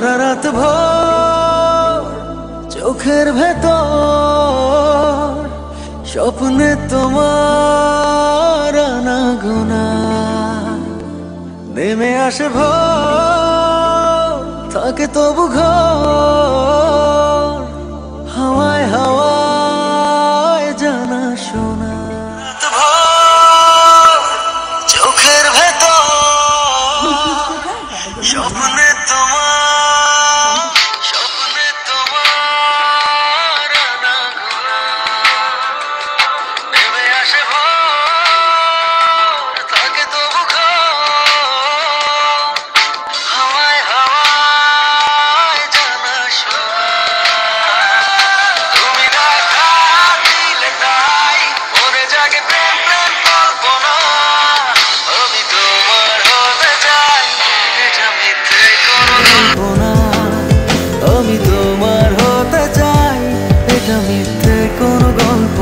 সারা রাত ভোর চোখের ভেতর স্বপ্নে তোমার আনাগোনা নেমে আসে ভোর থাকে তবু ঘর হাওয়ায় হাওয়ায় জানা শোনা চোখের ভেতর স্বপ্নে তোমার আনাগোনা নেমে আসে ভোর থাকে তবু ঘর হাওয়ায় হাওয়ায় জানা শোনা তুমি দেখা দিলে তাই মনে জাগে প্রেম প্রেম কল্পনা আমি তোমার হতে চাই এটা মিথ্যে কোনো কল্পনা আমি তোমার হতে চাই এটা মিথ্যে কোনো গল্প